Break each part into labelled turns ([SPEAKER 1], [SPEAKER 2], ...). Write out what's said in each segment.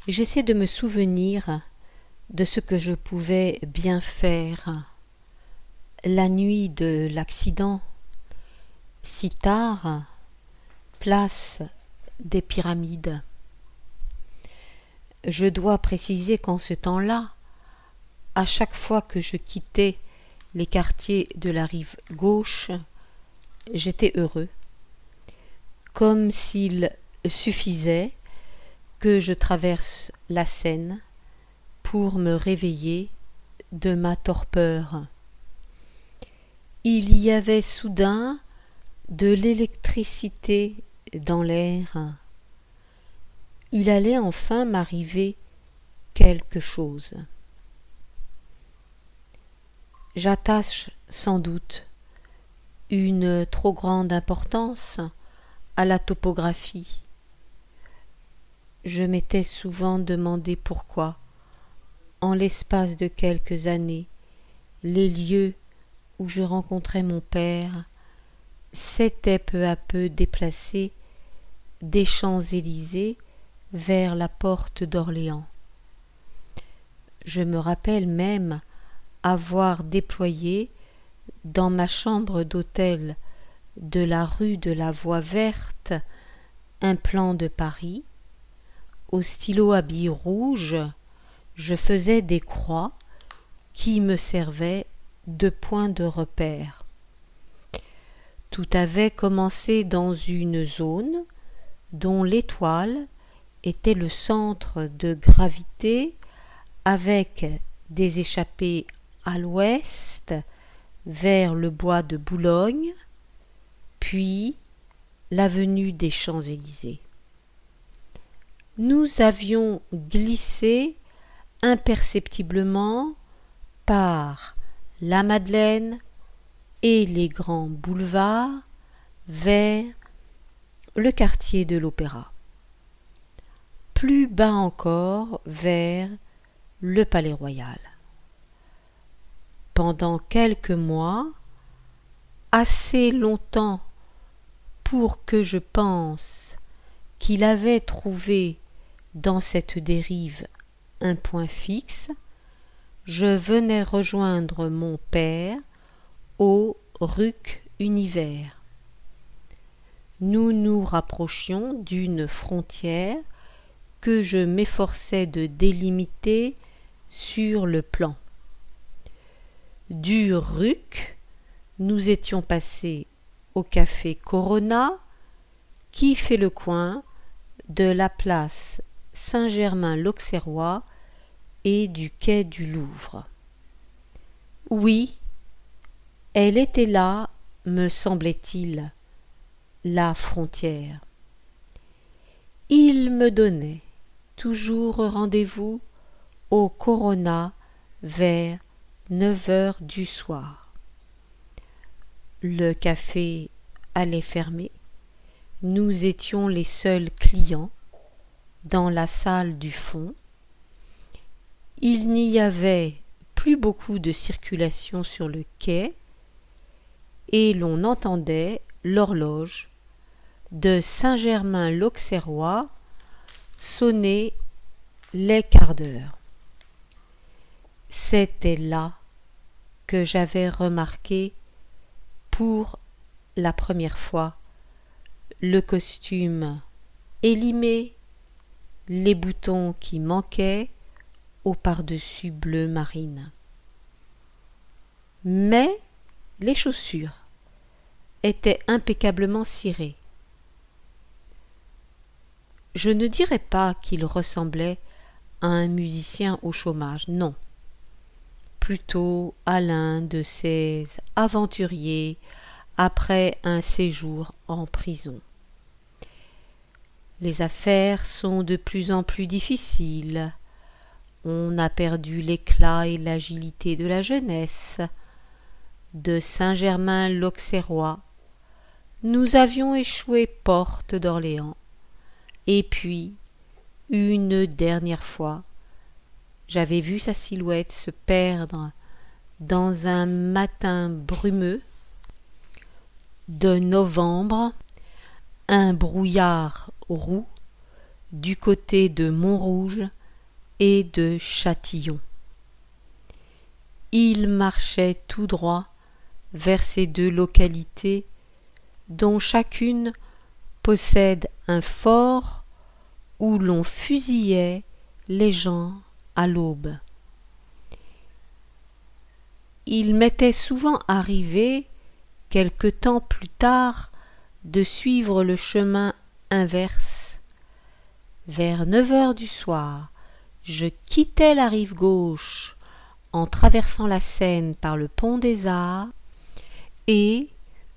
[SPEAKER 1] J'essaie de me souvenir de ce que je pouvais bien faire la nuit de l'accident, si tard, place des Pyramides. Je dois préciser qu'en ce temps-là, à chaque fois que je quittais les quartiers de la rive gauche, j'étais heureux, comme s'il suffisait que je traverse la Seine pour me réveiller de ma torpeur. Il y avait soudain de l'électricité dans l'air. Il allait enfin m'arriver quelque chose. J'attache sans doute une trop grande importance à la topographie. Je m'étais souvent demandé pourquoi, en l'espace de quelques années, les lieux où je rencontrais mon père s'étaient peu à peu déplacés des Champs-Élysées vers la porte d'Orléans. Je me rappelle même avoir déployé dans ma chambre d'hôtel de la rue de la Voie Verte un plan de Paris. Au stylo à billes rouge, je faisais des croix qui me servaient de points de repère. Tout avait commencé dans une zone dont l'étoile était le centre de gravité, avec des échappées à l'ouest vers le bois de Boulogne, puis l'avenue des Champs-Élysées. Nous avions glissé imperceptiblement par la Madeleine et les grands boulevards vers le quartier de l'Opéra. Plus bas encore vers le Palais Royal. Pendant quelques mois, assez longtemps pour que je pense qu'il avait trouvé dans cette dérive un point fixe, je venais rejoindre mon père au RUC Univers. Nous nous rapprochions d'une frontière que je m'efforçais de délimiter sur le plan. Du RUC, nous étions passés au café Corona, qui fait le coin de la place Saint-Germain-l'Auxerrois et du quai du Louvre. Oui, elle était là, me semblait-il, la frontière. Il me donnait toujours rendez-vous au Corona vers 9 heures du soir. Le café allait fermer. Nous étions les seuls clients dans la salle du fond. Il n'y avait plus beaucoup de circulation sur le quai et l'on entendait l'horloge de Saint-Germain-l'Auxerrois sonner les quarts d'heure. C'était là que j'avais remarqué pour la première fois le costume élimé, les boutons qui manquaient au pardessus bleu marine. Mais les chaussures étaient impeccablement cirées. Je ne dirais pas qu'il ressemblait à un musicien au chômage, non. Plutôt à l'un de ces aventuriers après un séjour en prison. Les affaires sont de plus en plus difficiles. On a perdu l'éclat et l'agilité de la jeunesse. De Saint-Germain-l'Auxerrois, nous avions échoué porte d'Orléans. Et puis, une dernière fois, j'avais vu sa silhouette se perdre dans un matin brumeux de novembre, un brouillard roux du côté de Montrouge et de Châtillon. Il marchait tout droit vers ces deux localités dont chacune possède un fort où l'on fusillait les gens à l'aube. Il m'était souvent arrivé, quelque temps plus tard, de suivre le chemin inverse. Vers 9 heures du soir, je quittais la rive gauche en traversant la Seine par le pont des Arts et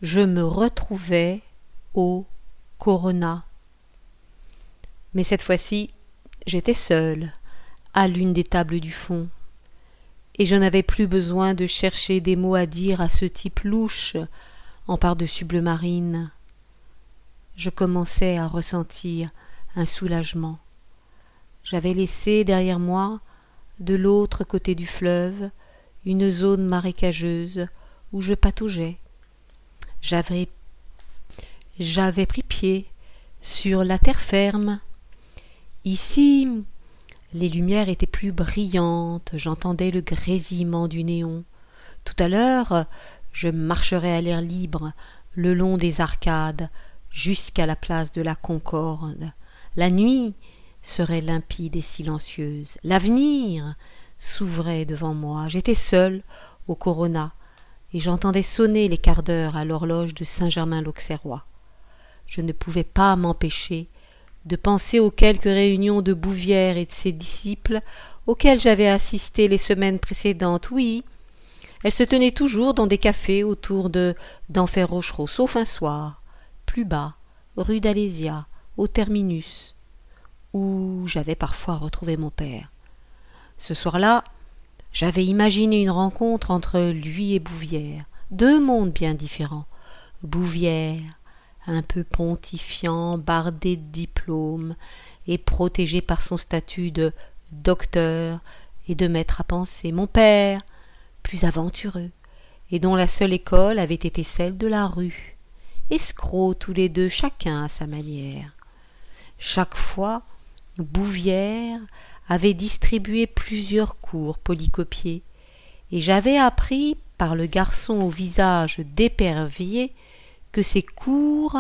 [SPEAKER 1] je me retrouvais au Corona. Mais cette fois-ci, j'étais seule, à l'une des tables du fond, et je n'avais plus besoin de chercher des mots à dire à ce type louche en par-dessus bleu marine. Je commençais à ressentir un soulagement. J'avais laissé derrière moi, de l'autre côté du fleuve, une zone marécageuse où je pataugeais. J'avais pris pied sur la terre ferme. Ici, les lumières étaient plus brillantes, j'entendais le grésillement du néon. Tout à l'heure, je marcherais à l'air libre le long des arcades jusqu'à la place de la Concorde. La nuit serait limpide et silencieuse. L'avenir s'ouvrait devant moi. J'étais seule au Corona et j'entendais sonner les quarts d'heure à l'horloge de Saint-Germain-l'Auxerrois. Je ne pouvais pas m'empêcher de penser aux quelques réunions de Bouvière et de ses disciples auxquelles j'avais assisté les semaines précédentes. Oui, elles se tenaient toujours dans des cafés autour d'Enfer Rochereau, sauf un soir, plus bas, rue d'Alésia, au terminus, où j'avais parfois retrouvé mon père. Ce soir-là, j'avais imaginé une rencontre entre lui et Bouvière, deux mondes bien différents. Bouvière, un peu pontifiant, bardé de diplômes, et protégé par son statut de docteur et de maître à penser. Mon père, plus aventureux, et dont la seule école avait été celle de la rue. Escrocs tous les deux, chacun à sa manière. Chaque fois, Bouvière avait distribué plusieurs cours polycopiés, et j'avais appris par le garçon au visage d'épervier que ces cours,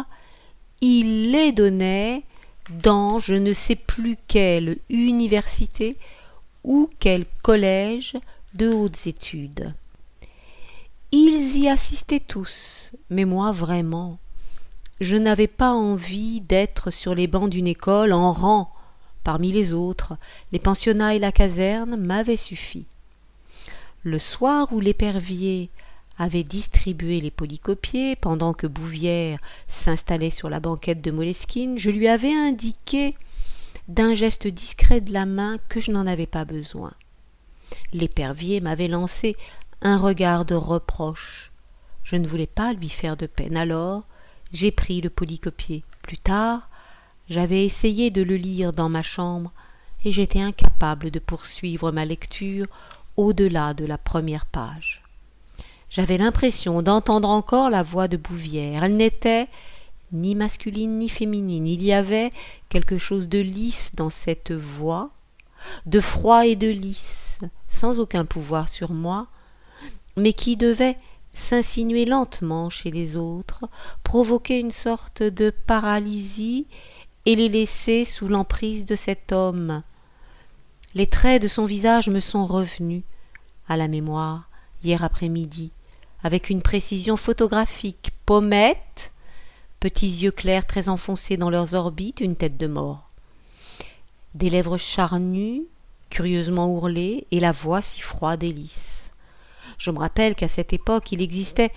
[SPEAKER 1] il les donnait dans je ne sais plus quelle université ou quel collège de hautes études. Ils y assistaient tous, mais moi vraiment, je n'avais pas envie d'être sur les bancs d'une école en rang parmi les autres. Les pensionnats et la caserne m'avaient suffi. Le soir où l'épervier avait distribué les polycopiés, pendant que Bouvière s'installait sur la banquette de Moleskine, je lui avais indiqué d'un geste discret de la main que je n'en avais pas besoin. L'épervier m'avait lancé un regard de reproche. Je ne voulais pas lui faire de peine, alors j'ai pris le polycopier. Plus tard, j'avais essayé de le lire dans ma chambre et j'étais incapable de poursuivre ma lecture au-delà de la première page. J'avais l'impression d'entendre encore la voix de Bouvière. Elle n'était ni masculine ni féminine. Il y avait quelque chose de lisse dans cette voix, de froid et de lisse, sans aucun pouvoir sur moi, mais qui devait s'insinuer lentement chez les autres, provoquer une sorte de paralysie et les laisser sous l'emprise de cet homme. Les traits de son visage me sont revenus à la mémoire hier après-midi, avec une précision photographique. Pommettes, petits yeux clairs très enfoncés dans leurs orbites, une tête de mort. Des lèvres charnues, curieusement ourlées, et la voix si froide et lisse. Je me rappelle qu'à cette époque, il existait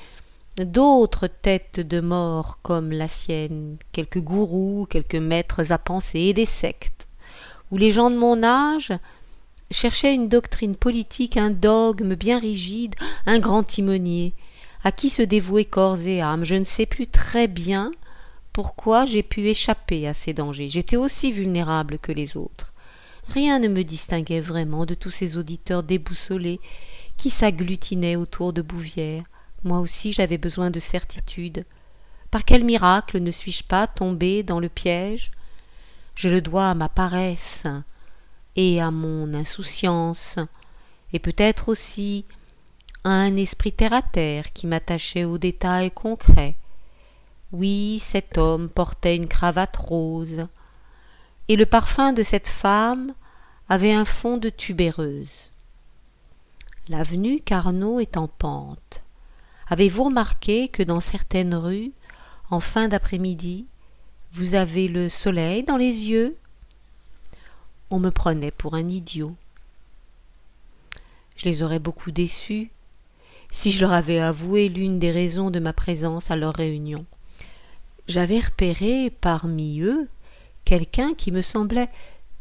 [SPEAKER 1] d'autres têtes de mort comme la sienne, quelques gourous, quelques maîtres à penser, et des sectes, où les gens de mon âge cherchaient une doctrine politique, un dogme bien rigide, un grand timonier, à qui se dévouer corps et âme. Je ne sais plus très bien pourquoi j'ai pu échapper à ces dangers. J'étais aussi vulnérable que les autres. Rien ne me distinguait vraiment de tous ces auditeurs déboussolés qui s'agglutinaient autour de Bouvière. Moi aussi j'avais besoin de certitude. Par quel miracle ne suis-je pas tombée dans le piège ? Je le dois à ma paresse, et à mon insouciance, et peut-être aussi à un esprit terre-à-terre qui m'attachait aux détails concrets. Oui, cet homme portait une cravate rose, et le parfum de cette femme avait un fond de tubéreuse. L'avenue Carnot est en pente. Avez-vous remarqué que dans certaines rues, en fin d'après-midi, vous avez le soleil dans les yeux? On me prenait pour un idiot. Je les aurais beaucoup déçus si je leur avais avoué l'une des raisons de ma présence à leur réunion. J'avais repéré parmi eux quelqu'un qui me semblait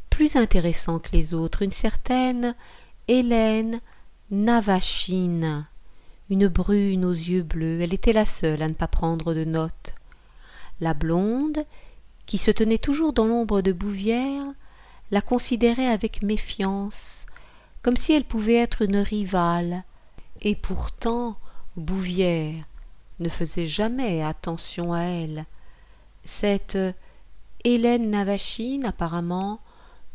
[SPEAKER 1] plus intéressant que les autres, une certaine Hélène Navachine, une brune aux yeux bleus. Elle était la seule à ne pas prendre de notes. La blonde, qui se tenait toujours dans l'ombre de Bouvière, la considérait avec méfiance, comme si elle pouvait être une rivale. Et pourtant, Bouvière ne faisait jamais attention à elle. Cette Hélène Navachine, apparemment,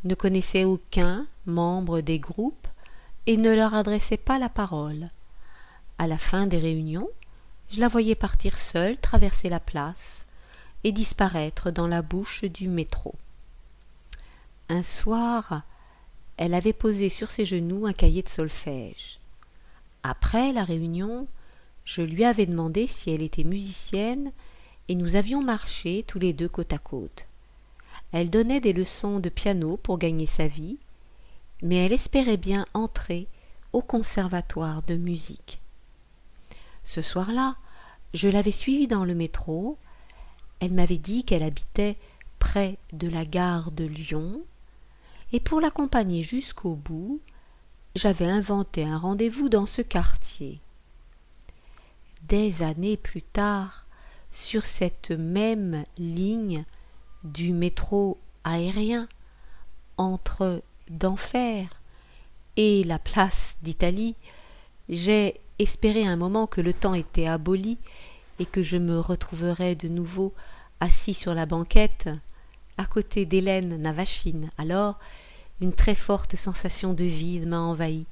[SPEAKER 1] ne connaissait aucun membre des groupes et ne leur adressait pas la parole. À la fin des réunions, je la voyais partir seule, traverser la place et disparaître dans la bouche du métro. Un soir, elle avait posé sur ses genoux un cahier de solfège. Après la réunion, je lui avais demandé si elle était musicienne et nous avions marché tous les deux côte à côte. Elle donnait des leçons de piano pour gagner sa vie, mais elle espérait bien entrer au conservatoire de musique. Ce soir-là, je l'avais suivie dans le métro. Elle m'avait dit qu'elle habitait près de la gare de Lyon, et pour l'accompagner jusqu'au bout, j'avais inventé un rendez-vous dans ce quartier. Des années plus tard, sur cette même ligne du métro aérien, entre d'Enfer et la place d'Italie, j'ai espéré un moment que le temps était aboli et que je me retrouverais de nouveau assis sur la banquette à côté d'Hélène Navachine. Alors, une très forte sensation de vide m'a envahi,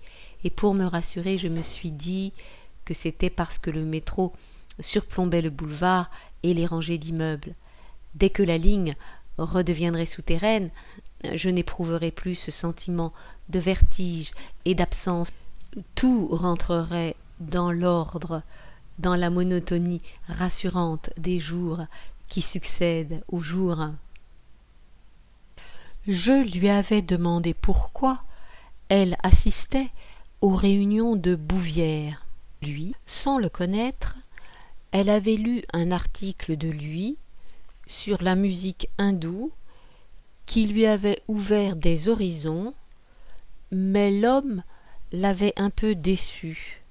[SPEAKER 1] et pour me rassurer, je me suis dit que c'était parce que le métro surplombait le boulevard et les rangées d'immeubles. Dès que la ligne redeviendrait souterraine, je n'éprouverais plus ce sentiment de vertige et d'absence. Tout rentrerait dans l'ordre, dans la monotonie rassurante des jours qui succèdent aux jours. Je lui avais demandé pourquoi elle assistait aux réunions de Bouvière. Lui, sans le connaître, elle avait lu un article de lui sur la musique hindoue qui lui avait ouvert des horizons, mais l'homme l'avait un peu déçue,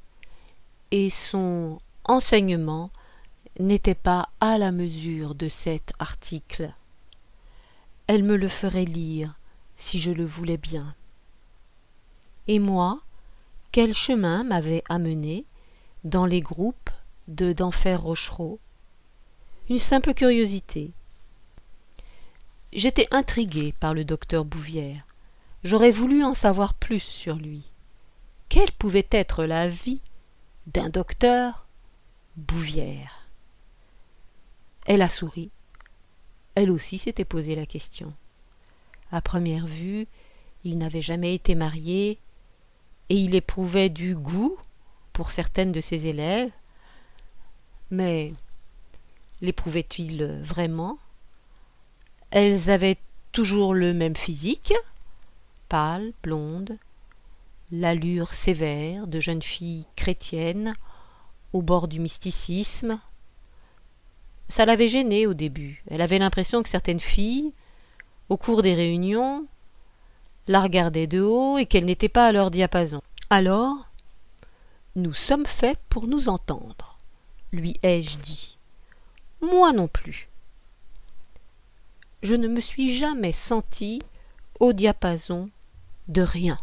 [SPEAKER 1] et son enseignement n'était pas à la mesure de cet article. Elle me le ferait lire, si je le voulais bien. Et moi, quel chemin m'avait amené dans les groupes d'Enfer Rochereau? Une simple curiosité. J'étais intrigué par le docteur Bouvière. J'aurais voulu en savoir plus sur lui. Quelle pouvait être la vie d'un docteur Bouvière? Elle a souri. Elle aussi s'était posé la question. À première vue, il n'avait jamais été marié et il éprouvait du goût pour certaines de ses élèves. Mais l'éprouvait-il vraiment? Elles avaient toujours le même physique, pâle, blonde, l'allure sévère de jeunes filles chrétiennes au bord du mysticisme. Ça l'avait gênée au début. Elle avait l'impression que certaines filles, au cours des réunions, la regardaient de haut et qu'elle n'était pas à leur diapason. Alors, nous sommes faits pour nous entendre, lui ai-je dit. Moi non plus. Je ne me suis jamais sentie au diapason de rien.